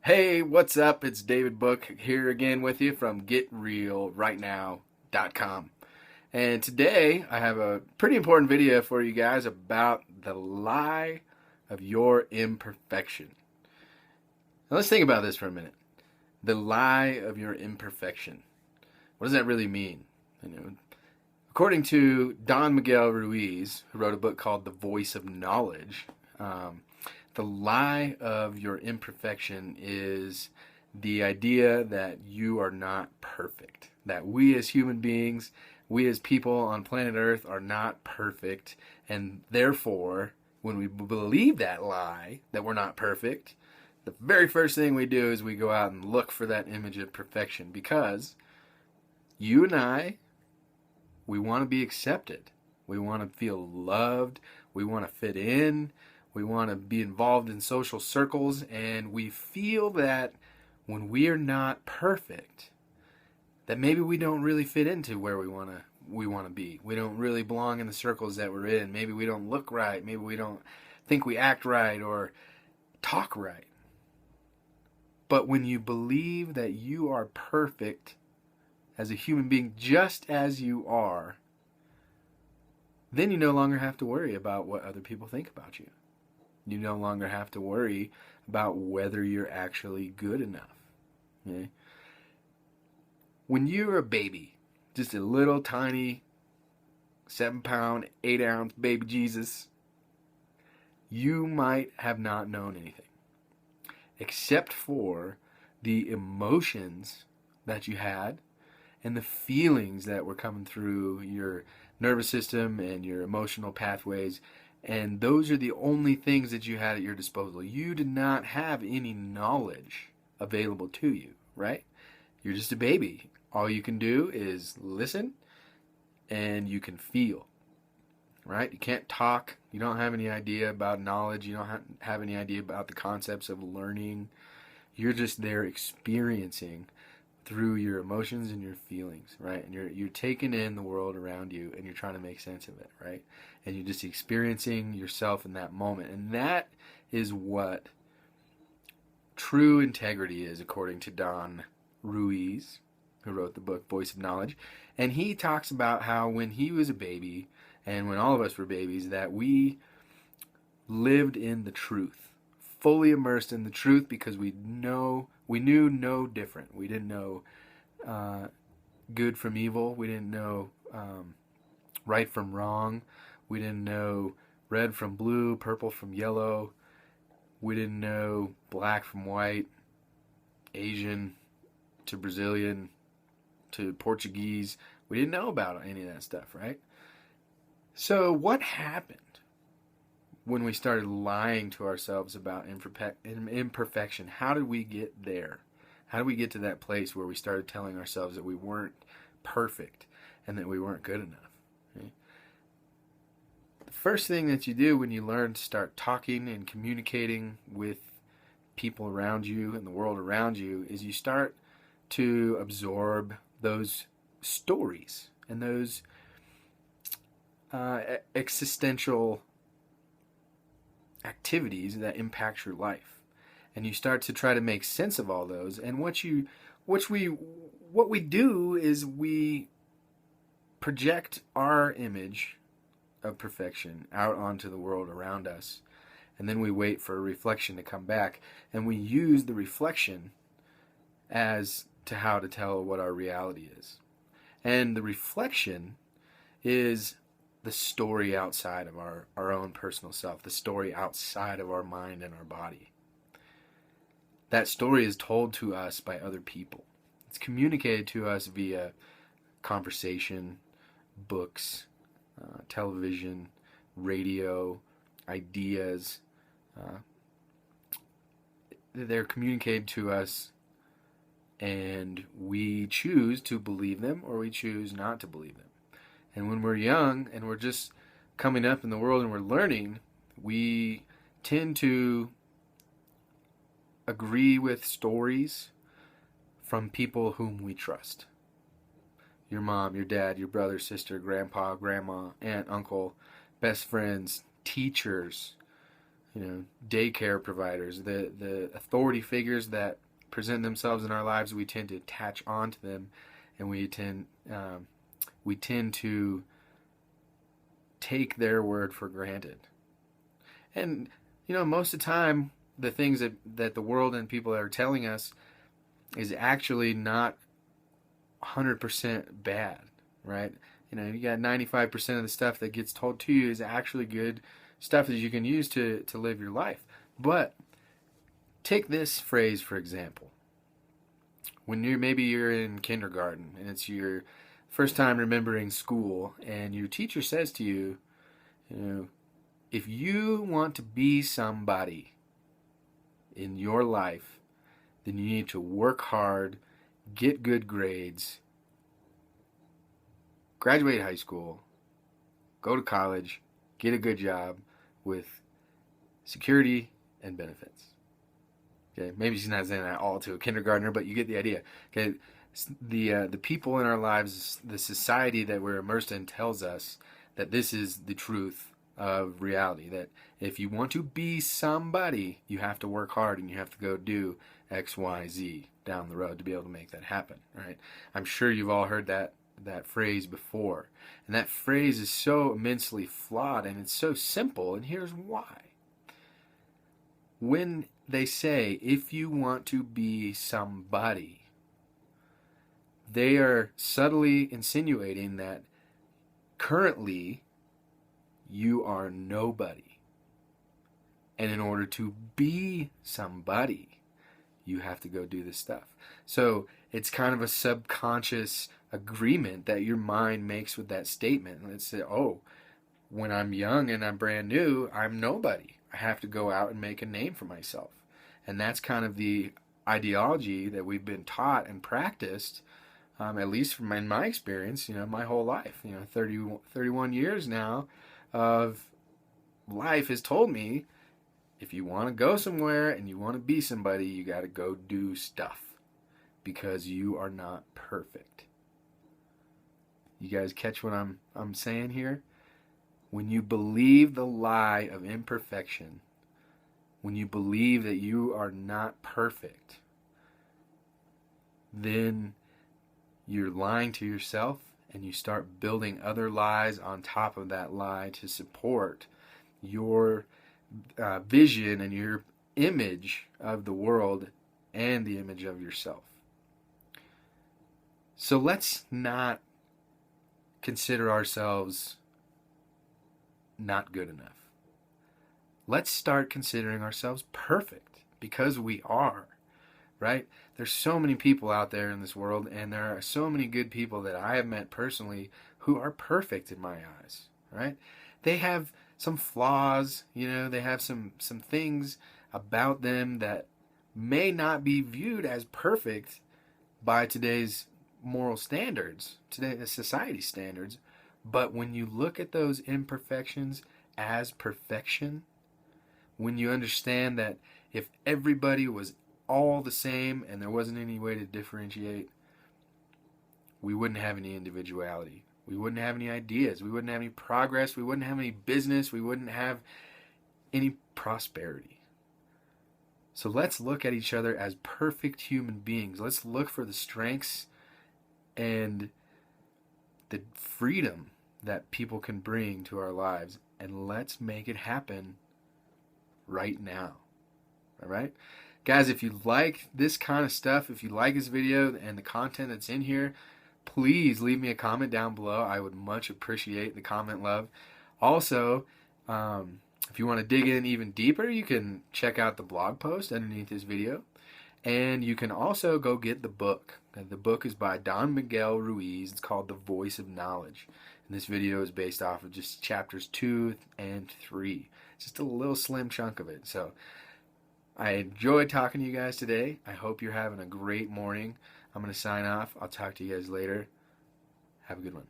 Hey, what's up? It's David Book here again with you from GetRealRightNow.com. And today I have a pretty important video for you guys about the lie of your imperfection. Now let's think about this for a minute. The lie of your imperfection. What does that really mean? According to Don Miguel Ruiz, who wrote a book called The Voice of Knowledge, the lie of your imperfection is the idea that you are not perfect. That we as human beings, we as people on planet Earth are not perfect. And therefore, when we believe that lie, that we're not perfect, the very first thing we do is we go out and look for that image of perfection. Because you and I, we want to be accepted. We want to feel loved. We want to fit in. We want to be involved in social circles, and we feel that when we are not perfect, that maybe we don't really fit into where we want to be. We don't really belong in the circles that we're in. Maybe we don't look right. Maybe we don't think we act right or talk right. But when you believe that you are perfect as a human being, just as you are, then you no longer have to worry about what other people think about you. You no longer have to worry about whether you're actually good enough. Okay? When you're a baby, just a little tiny 7-pound, 8-ounce baby Jesus, you might have not known anything except for the emotions that you had and the feelings that were coming through your nervous system and your emotional pathways. And those are the only things that you had at your disposal. You did not have any knowledge available to you, right? You're just a baby. All you can do is listen and you can feel, right? You can't talk. You don't have any idea about knowledge. You don't have any idea about the concepts of learning. You're just there experiencing through your emotions and your feelings, right? And you're taking in the world around you and you're trying to make sense of it, right? And you're just experiencing yourself in that moment. And that is what true integrity is, according to Don Ruiz, who wrote the book Voice of Knowledge. And he talks about how when he was a baby, and when all of us were babies, that we lived in the truth, fully immersed in the truth, because we knew no different. We didn't know good from evil. We didn't know right from wrong. We didn't know red from blue, purple from yellow. We didn't know black from white, Asian to Brazilian to Portuguese. We didn't know about any of that stuff, right? So what happened when we started lying to ourselves about imperfection? How did we get there? How did we get to that place where we started telling ourselves that we weren't perfect and that we weren't good enough? Okay? The first thing that you do when you learn to start talking and communicating with people around you and the world around you is you start to absorb those stories and those existential activities that impact your life, and you start to try to make sense of all those. And what we do is we project our image of perfection out onto the world around us, and then we wait for a reflection to come back, and we use the reflection as to how to tell what our reality is. And the reflection is the story outside of our own personal self, the story outside of our mind and our body. That story is told to us by other people. It's communicated to us via conversation, books, television, radio, ideas. They're communicated to us, and we choose to believe them or we choose not to believe them. And when we're young and we're just coming up in the world and we're learning, we tend to agree with stories from people whom we trust. Your mom, your dad, your brother, sister, grandpa, grandma, aunt, uncle, best friends, teachers, daycare providers, the authority figures that present themselves in our lives. We tend to attach onto them, and we tend to take their word for granted. And most of the time, the things that the world and people are telling us is actually not 100% bad, right? You got 95% of the stuff that gets told to you is actually good stuff that you can use to live your life. But take this phrase, for example. When you're in kindergarten and it's your first time remembering school, and your teacher says to you, if you want to be somebody in your life, then you need to work hard, get good grades, graduate high school, go to college, get a good job with security and benefits. Okay, maybe she's not saying that all to a kindergartner, but you get the idea. Okay, the people in our lives, the society that we're immersed in, tells us that this is the truth of reality. That if you want to be somebody, you have to work hard and you have to go do X, Y, Z down the road to be able to make that happen. Right? I'm sure you've all heard that phrase before, and that phrase is so immensely flawed, and it's so simple. And here's why. When they say, if you want to be somebody, they are subtly insinuating that currently you are nobody. And in order to be somebody, you have to go do this stuff. So it's kind of a subconscious agreement that your mind makes with that statement. Let's say, oh, when I'm young and I'm brand new, I'm nobody. I have to go out and make a name for myself. And that's kind of the ideology that we've been taught and practiced, at least from in my experience, my whole life. 31 years now of life has told me, if you want to go somewhere and you want to be somebody, you got to go do stuff, because you are not perfect. You guys catch what I'm saying here? When you believe the lie of imperfection, when you believe that you are not perfect, then you're lying to yourself, and you start building other lies on top of that lie to support your vision and your image of the world and the image of yourself. So let's not consider ourselves not good enough. Let's start considering ourselves perfect, because we are, right? There's so many people out there in this world, and there are so many good people that I have met personally who are perfect in my eyes, right? They have some flaws, they have some things about them that may not be viewed as perfect by today's moral standards, today's society standards. But when you look at those imperfections as perfection, when you understand that if everybody was all the same and there wasn't any way to differentiate, we wouldn't have any individuality. We wouldn't have any ideas. We wouldn't have any progress. We wouldn't have any business. We wouldn't have any prosperity. So let's look at each other as perfect human beings. Let's look for the strengths and the freedom that people can bring to our lives, and let's make it happen right now. All right? Guys, if you like this kind of stuff, if you like this video and the content that's in here, please leave me a comment down below. I would much appreciate the comment love. Also, if you want to dig in even deeper, you can check out the blog post underneath this video. And you can also go get the book. The book is by Don Miguel Ruiz. It's called The Voice of Knowledge. And this video is based off of just chapters 2 and 3. Just a little slim chunk of it. So I enjoyed talking to you guys today. I hope you're having a great morning. I'm going to sign off. I'll talk to you guys later. Have a good one.